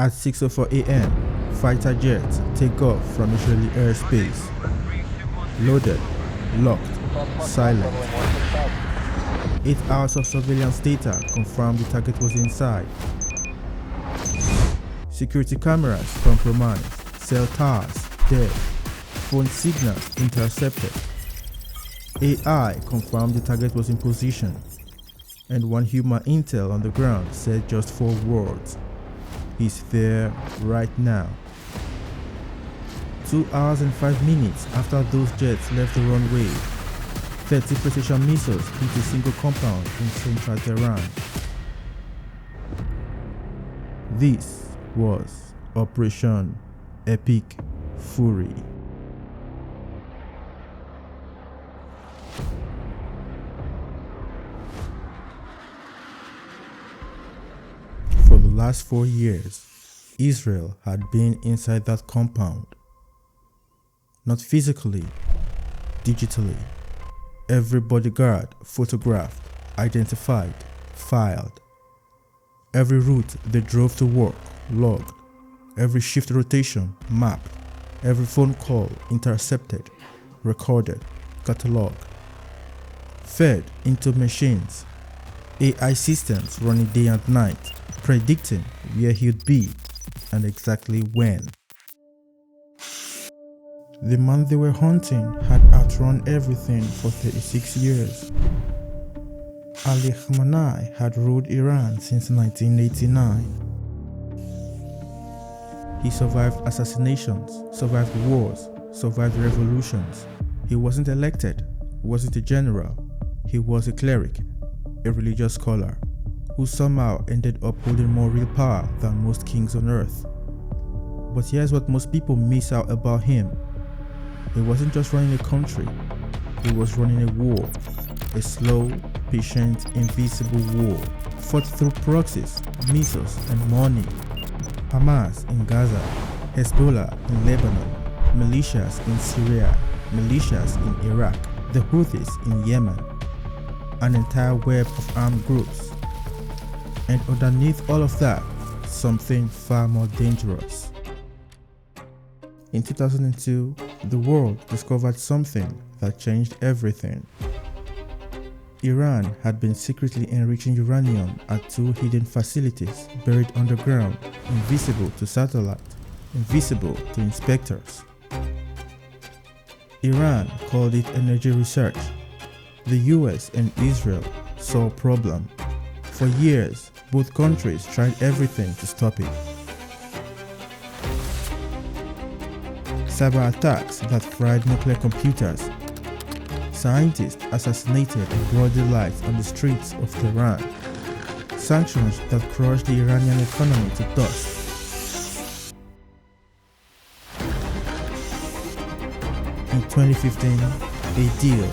At 6:04 a.m., fighter jets take off from Israeli airspace. Loaded, locked, silent. 8 hours of surveillance data confirmed the target was inside. Security cameras compromised, cell towers dead, phone signals intercepted. AI confirmed the target was in position, and one human intel on the ground said just 4 words: "He's there right now." 2 hours and 5 minutes after those jets left the runway, 30 precision missiles hit a single compound in central Tehran. This was Operation Epic Fury. For the last 4 years, Israel had been inside that compound. Not physically, digitally. Every bodyguard photographed, identified, filed. Every route they drove to work, logged. Every shift rotation, mapped. Every phone call intercepted, recorded, catalogued. Fed into machines, AI systems running day and night, predicting where he'd be and exactly when. The man they were hunting had outrun everything for 36 years. Ali Khamenei had ruled Iran since 1989. He survived assassinations, survived wars, survived revolutions. He wasn't elected, wasn't a general. He was a cleric, a religious scholar, who somehow ended up holding more real power than most kings on earth. But here's what most people miss out about him. He wasn't just running a country, he was running a war. A slow, patient, invisible war, fought through proxies, missiles, and money. Hamas in Gaza, Hezbollah in Lebanon, militias in Syria, militias in Iraq, the Houthis in Yemen, an entire web of armed groups. And underneath all of that, something far more dangerous. In 2002, the world discovered something that changed everything. Iran had been secretly enriching uranium at 2 hidden facilities buried underground, invisible to satellite, invisible to inspectors. Iran called it energy research. The US and Israel saw a problem. For years, both countries tried everything to stop it. Cyber attacks that fried nuclear computers. Scientists assassinated in broad daylight on the streets of Tehran. Sanctions that crushed the Iranian economy to dust. In 2015, a deal.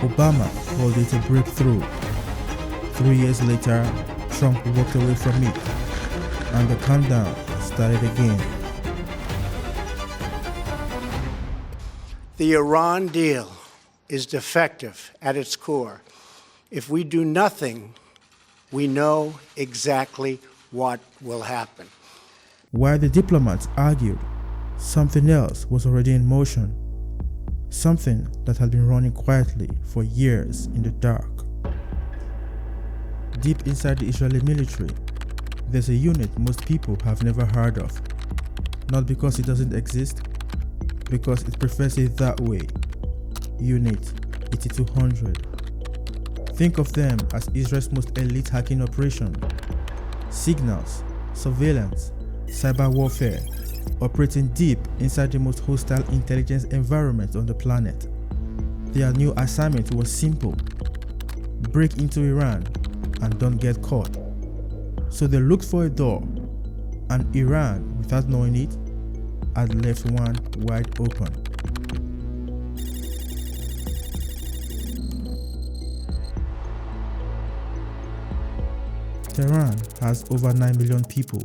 Obama called it a breakthrough. 3 years later, Trump walked away from it, and the countdown started again. The Iran deal is defective at its core. If we do nothing, we know exactly what will happen. While the diplomats argued, something else was already in motion. Something that had been running quietly for years in the dark. Deep inside the Israeli military, there's a unit most people have never heard of. Not because it doesn't exist, because it prefers it that way. Unit 8200. Think of them as Israel's most elite hacking operation. Signals, surveillance, cyber warfare, operating deep inside the most hostile intelligence environment on the planet. Their new assignment was simple: break into Iran and don't get caught. So they looked for a door, and Iran, without knowing it, had left one wide open. Tehran has over 9 million people,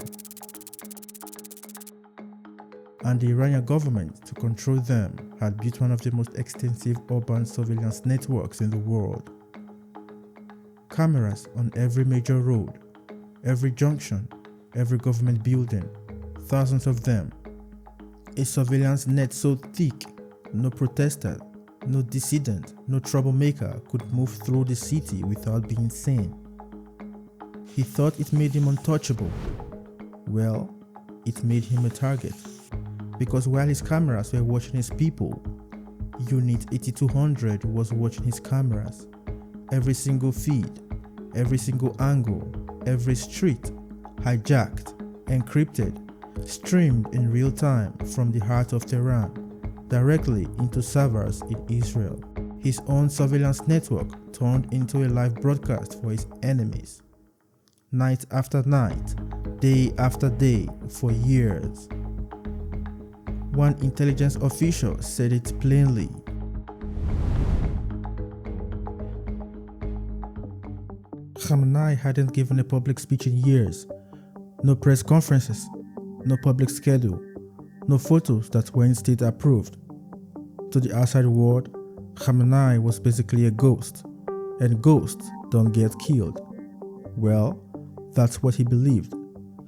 and the Iranian government, to control them, had built one of the most extensive urban surveillance networks in the world. Cameras on every major road, every junction, every government building, thousands of them. A surveillance net so thick, no protester, no dissident, no troublemaker could move through the city without being seen. He thought it made him untouchable. Well, it made him a target. Because while his cameras were watching his people, Unit 8200 was watching his cameras. Every single feed, every single angle, every street, hijacked, encrypted, streamed in real time from the heart of Tehran, directly into servers in Israel. His own surveillance network turned into a live broadcast for his enemies. Night after night, day after day, for years. One intelligence official said it plainly. Khamenei hadn't given a public speech in years. No press conferences, no public schedule, no photos that weren't state approved. To the outside world, Khamenei was basically a ghost, and ghosts don't get killed. Well, that's what he believed.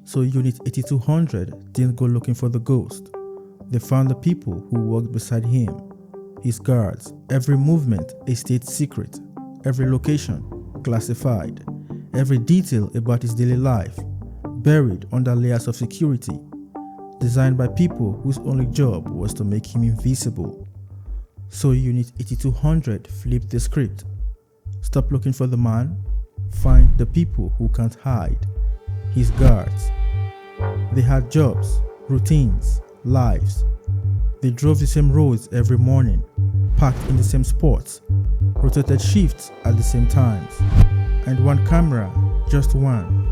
So Unit 8200 didn't go looking for the ghost. They found the people who walked beside him, his guards. Every movement a state secret, every location classified, every detail about his daily life buried under layers of security, designed by people whose only job was to make him invisible. So Unit 8200 flipped the script. Stop looking for the man, find the people who can't hide, his guards. They had jobs, routines, lives. They drove the same roads every morning, parked in the same spots, rotated shifts at the same times. And one camera, just one,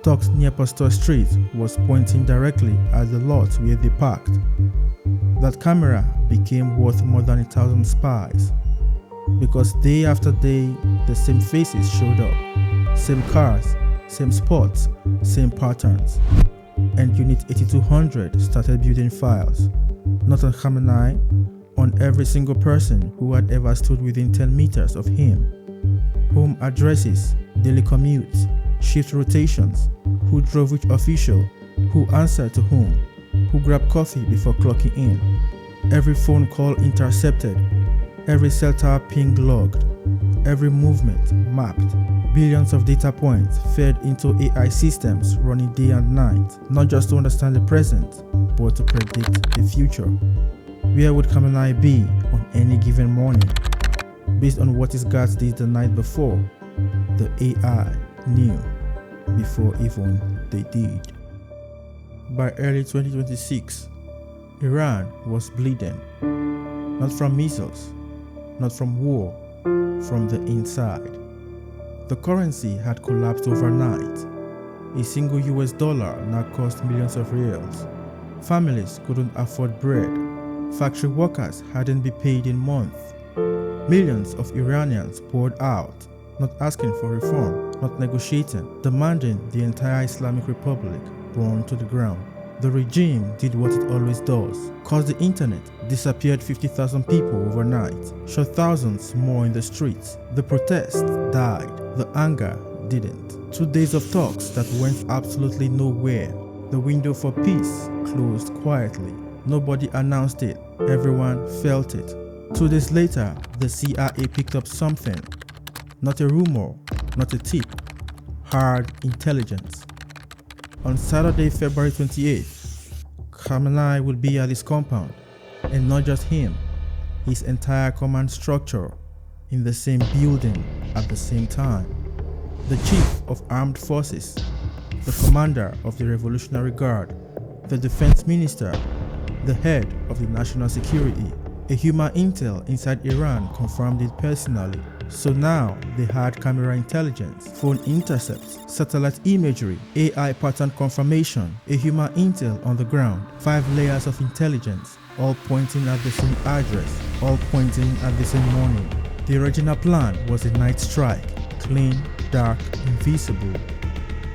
tucked near Pasteur Street, was pointing directly at the lot where they parked. That camera became worth more than 1,000 spies, because day after day the same faces showed up, same cars, same spots, same patterns. And Unit 8200 started building files, not on Khamenei, on every single person who had ever stood within 10 meters of him. Home addresses, daily commutes, shift rotations, who drove which official, who answered to whom, who grabbed coffee before clocking in. Every phone call intercepted, every cell tower ping logged, every movement mapped. Billions of data points fed into AI systems running day and night, not just to understand the present, but to predict the future. Where would Khamenei be on any given morning? Based on what his guards did the night before, the AI knew before even they did. By early 2026, Iran was bleeding, not from missiles, not from war, from the inside. The currency had collapsed overnight. A single US dollar now cost millions of reals. Families couldn't afford bread. Factory workers hadn't been paid in months. Millions of Iranians poured out, not asking for reform, not negotiating, demanding the entire Islamic Republic burned to the ground. The regime did what it always does, caused the internet, disappeared 50,000 people overnight, shot thousands more in the streets. The protests died, the anger didn't. 2 days of talks that went absolutely nowhere. The window for peace closed quietly. Nobody announced it, everyone felt it. 2 days later, the CIA picked up something. Not a rumor, not a tip, hard intelligence. On Saturday, February 28th, Khamenei will be at his compound, and not just him, his entire command structure, in the same building at the same time. The Chief of Armed Forces, the Commander of the Revolutionary Guard, the Defense Minister, the Head of the National Security. A human intel inside Iran confirmed it personally. So now they had camera intelligence, phone intercepts, satellite imagery, AI pattern confirmation, a human intel on the ground, 5 layers of intelligence, all pointing at the same address, all pointing at the same morning. The original plan was a night strike, clean, dark, invisible.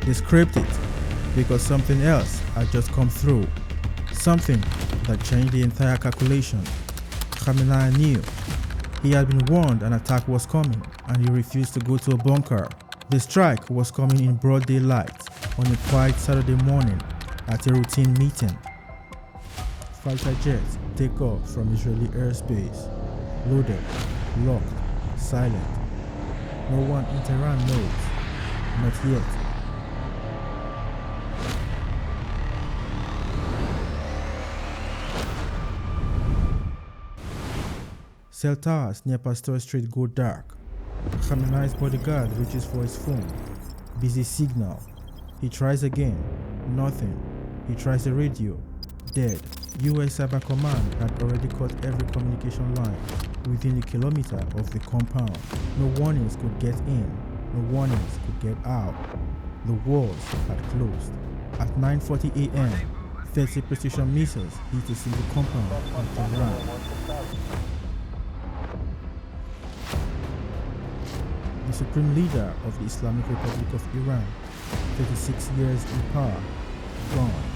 They scraped it because something else had just come through, something that changed the entire calculation. Khamenei knew. He had been warned an attack was coming, and he refused to go to a bunker. The strike was coming in broad daylight, on a quiet Saturday morning at a routine meeting. Fighter jets take off from Israeli airspace, loaded, locked, silent. No one in Tehran knows, not yet. Cell towers near Pasteur Street go dark. Khamenei's bodyguard reaches for his phone. Busy signal. He tries again. Nothing. He tries the radio. Dead. US Cyber Command had already cut every communication line within a kilometer of the compound. No warnings could get in. No warnings could get out. The walls had closed. At 9:40 a.m., 30 precision missiles hit a single compound in Tehran. The supreme leader of the Islamic Republic of Iran, 36 years in power, gone.